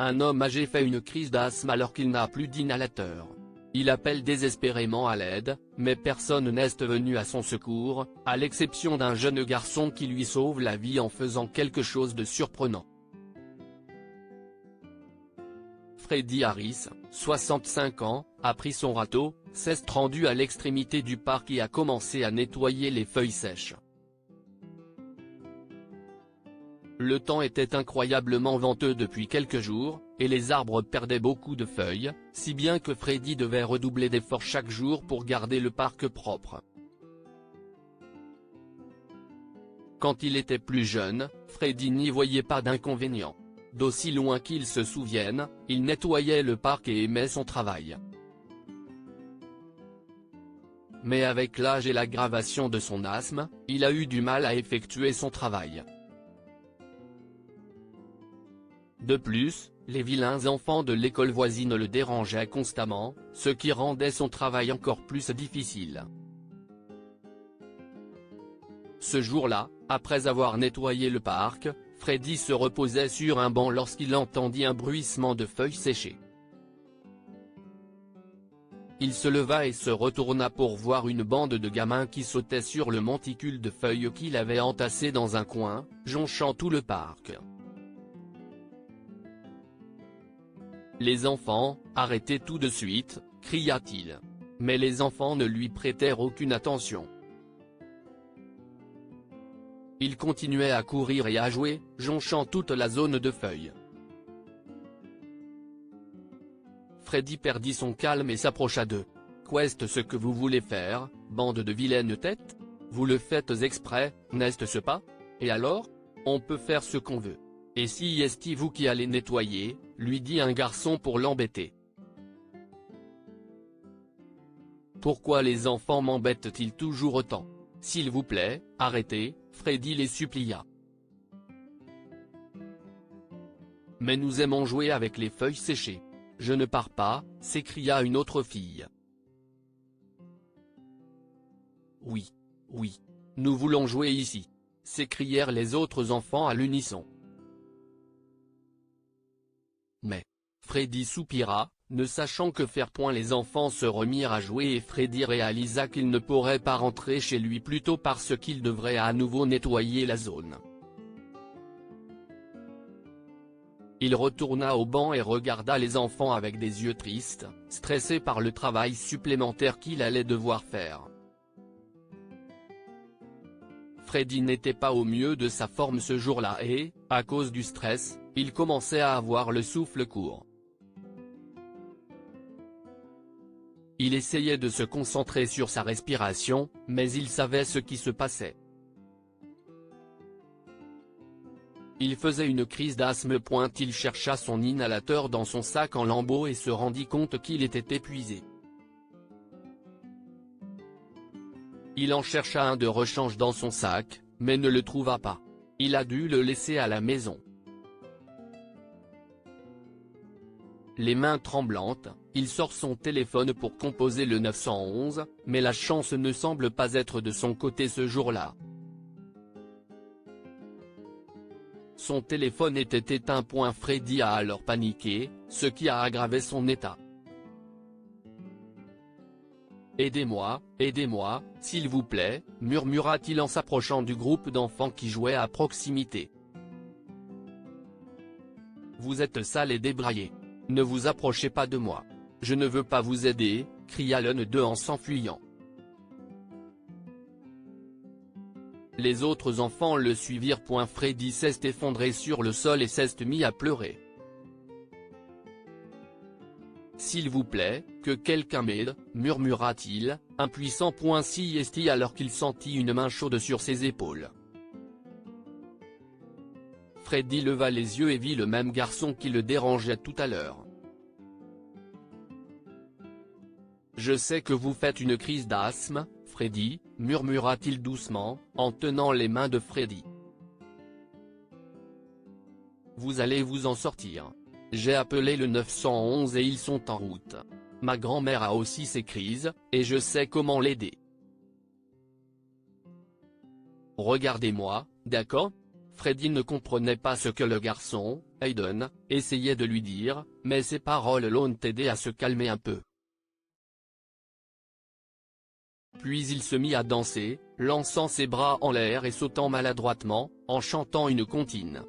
Un homme âgé fait une crise d'asthme alors qu'il n'a plus d'inhalateur. Il appelle désespérément à l'aide, mais personne n'est venu à son secours, à l'exception d'un jeune garçon qui lui sauve la vie en faisant quelque chose de surprenant. Freddie Harris, 65 ans, a pris son râteau, s'est rendu à l'extrémité du parc et a commencé à nettoyer les feuilles sèches. Le temps était incroyablement venteux depuis quelques jours, et les arbres perdaient beaucoup de feuilles, si bien que Freddie devait redoubler d'efforts chaque jour pour garder le parc propre. Quand il était plus jeune, Freddie n'y voyait pas d'inconvénient. D'aussi loin qu'il se souvienne, il nettoyait le parc et aimait son travail. Mais avec l'âge et l'aggravation de son asthme, il a eu du mal à effectuer son travail. De plus, les vilains enfants de l'école voisine le dérangeaient constamment, ce qui rendait son travail encore plus difficile. Ce jour-là, après avoir nettoyé le parc, Freddie se reposait sur un banc lorsqu'il entendit un bruissement de feuilles séchées. Il se leva et se retourna pour voir une bande de gamins qui sautaient sur le monticule de feuilles qu'il avait entassé dans un coin, jonchant tout le parc. « Les enfants, arrêtez tout de suite !» cria-t-il. Mais les enfants ne lui prêtèrent aucune attention. Il continuait à courir et à jouer, jonchant toute la zone de feuilles. Freddie perdit son calme et s'approcha d'eux. « Qu'est-ce ce que vous voulez faire, bande de vilaines têtes? Vous le faites exprès, n'est-ce pas? Et alors? On peut faire ce qu'on veut. Et si est vous qui allez nettoyer ?» lui dit un garçon pour l'embêter. « Pourquoi les enfants m'embêtent-ils toujours autant? S'il vous plaît, arrêtez !» Freddie les supplia. « Mais nous aimons jouer avec les feuilles séchées. »« Je ne pars pas !» s'écria une autre fille. « Oui, oui. Nous voulons jouer ici !» s'écrièrent les autres enfants à l'unisson. Mais Freddie soupira, ne sachant que faire. Les enfants se remirent à jouer et Freddie réalisa qu'il ne pourrait pas rentrer chez lui plus tôt parce qu'il devrait à nouveau nettoyer la zone. Il retourna au banc et regarda les enfants avec des yeux tristes, stressés par le travail supplémentaire qu'il allait devoir faire. Freddie n'était pas au mieux de sa forme ce jour-là et, à cause du stress, il commençait à avoir le souffle court. Il essayait de se concentrer sur sa respiration, mais il savait ce qui se passait. Il faisait une crise d'asthme. Il chercha son inhalateur dans son sac en lambeaux et se rendit compte qu'il était épuisé. Il en chercha un de rechange dans son sac, mais ne le trouva pas. Il a dû le laisser à la maison. Les mains tremblantes, il sort son téléphone pour composer le 911, mais la chance ne semble pas être de son côté ce jour-là. Son téléphone était éteint. Freddie a alors paniqué, ce qui a aggravé son état. « Aidez-moi, aidez-moi, s'il vous plaît », murmura-t-il en s'approchant du groupe d'enfants qui jouaient à proximité. « Vous êtes sale et débraillé. Ne vous approchez pas de moi. Je ne veux pas vous aider », cria l'un d'eux en s'enfuyant. Les autres enfants le suivirent. Freddie s'est effondré sur le sol et s'est mis à pleurer. « S'il vous plaît, que quelqu'un m'aide », murmura-t-il, impuissant. Si est alors qu'il sentit une main chaude sur ses épaules. Freddie leva les yeux et vit le même garçon qui le dérangeait tout à l'heure. « Je sais que vous faites une crise d'asthme, Freddie », murmura-t-il doucement, en tenant les mains de Freddie. « Vous allez vous en sortir. J'ai appelé le 911 et ils sont en route. Ma grand-mère a aussi ses crises, et je sais comment l'aider. Regardez-moi, d'accord ? Freddy ne comprenait pas ce que le garçon, Hayden, essayait de lui dire, mais ses paroles l'ont aidé à se calmer un peu. Puis il se mit à danser, lançant ses bras en l'air et sautant maladroitement, en chantant une comptine.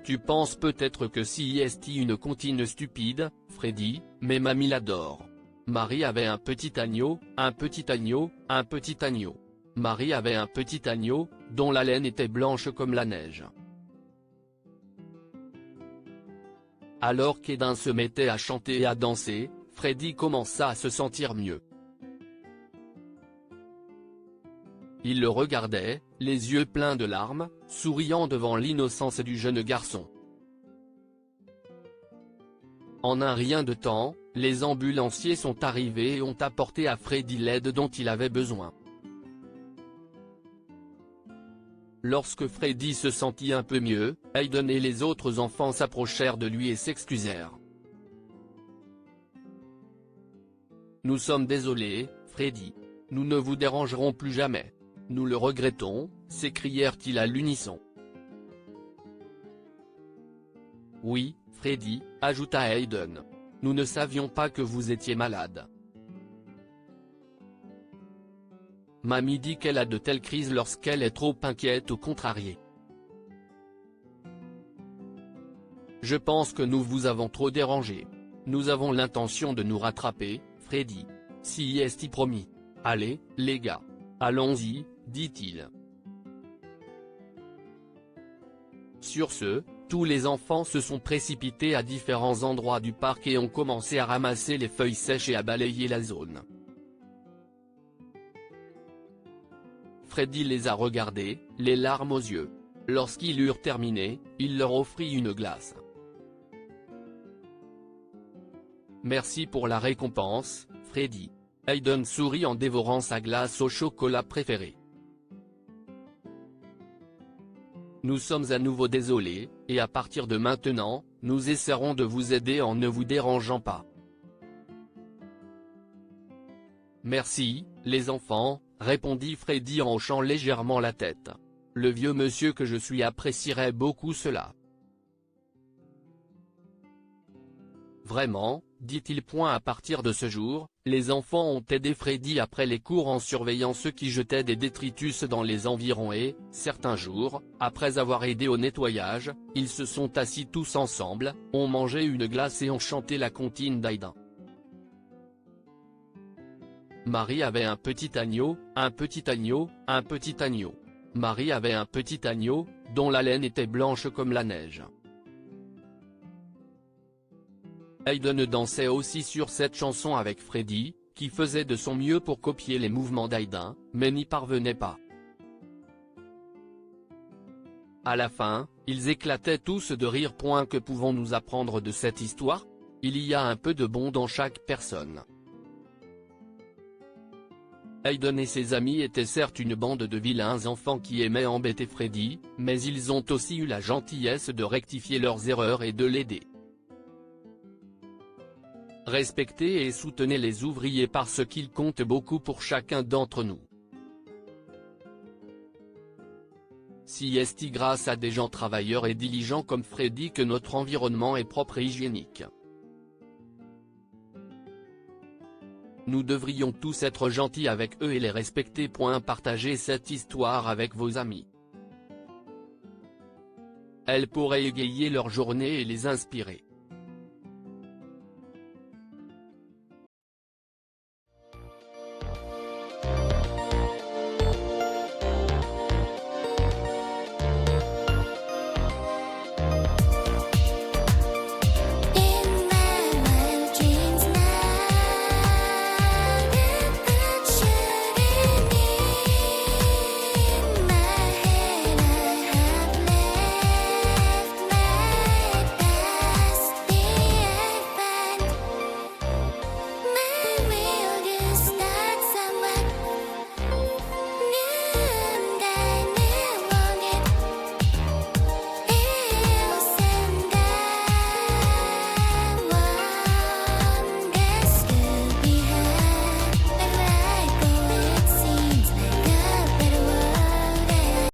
Tu penses peut-être que c'est une comptine stupide, Freddy, mais mamie l'adore. Marie avait un petit agneau, un petit agneau, un petit agneau. Marie avait un petit agneau, dont la laine était blanche comme la neige. Alors qu'Hayden se mettait à chanter et à danser, Freddy commença à se sentir mieux. Il le regardait, les yeux pleins de larmes, souriant devant l'innocence du jeune garçon. En un rien de temps, les ambulanciers sont arrivés et ont apporté à Freddy l'aide dont il avait besoin. Lorsque Freddy se sentit un peu mieux, Hayden et les autres enfants s'approchèrent de lui et s'excusèrent. Nous sommes désolés, Freddy. Nous ne vous dérangerons plus jamais. Nous le regrettons, s'écrièrent-ils à l'unisson. Oui, Freddy, ajouta Hayden. Nous ne savions pas que vous étiez malade. Mamie dit qu'elle a de telles crises lorsqu'elle est trop inquiète ou contrariée. Je pense que nous vous avons trop dérangé. Nous avons l'intention de nous rattraper, Freddy. Si est-il promis. Allez, les gars. Allons-y, dit-il. Sur ce, tous les enfants se sont précipités à différents endroits du parc et ont commencé à ramasser les feuilles sèches et à balayer la zone. Freddy les a regardés, les larmes aux yeux. Lorsqu'ils eurent terminé, il leur offrit une glace. Merci pour la récompense, Freddy. Hayden sourit en dévorant sa glace au chocolat préférée. Nous sommes à nouveau désolés, et à partir de maintenant, nous essaierons de vous aider en ne vous dérangeant pas. Merci, les enfants, répondit Freddy en hochant légèrement la tête. Le vieux monsieur que je suis apprécierait beaucoup cela. Vraiment, dit-il. À partir de ce jour, les enfants ont aidé Freddy après les cours en surveillant ceux qui jetaient des détritus dans les environs et, certains jours, après avoir aidé au nettoyage, ils se sont assis tous ensemble, ont mangé une glace et ont chanté la comptine d'Hayden. Marie avait un petit agneau, un petit agneau, un petit agneau. Marie avait un petit agneau, dont la laine était blanche comme la neige. Hayden dansait aussi sur cette chanson avec Freddy, qui faisait de son mieux pour copier les mouvements d'Ayden, mais n'y parvenait pas. À la fin, ils éclataient tous de rire. Que pouvons-nous apprendre de cette histoire? Il y a un peu de bon dans chaque personne. Hayden et ses amis étaient certes une bande de vilains enfants qui aimaient embêter Freddy, mais ils ont aussi eu la gentillesse de rectifier leurs erreurs et de l'aider. Respectez et soutenez les ouvriers parce qu'ils comptent beaucoup pour chacun d'entre nous. C'est grâce à des gens travailleurs et diligents comme Freddy que notre environnement est propre et hygiénique. Nous devrions tous être gentils avec eux et les respecter. Partagez cette histoire avec vos amis. Elle pourrait égayer leur journée et les inspirer.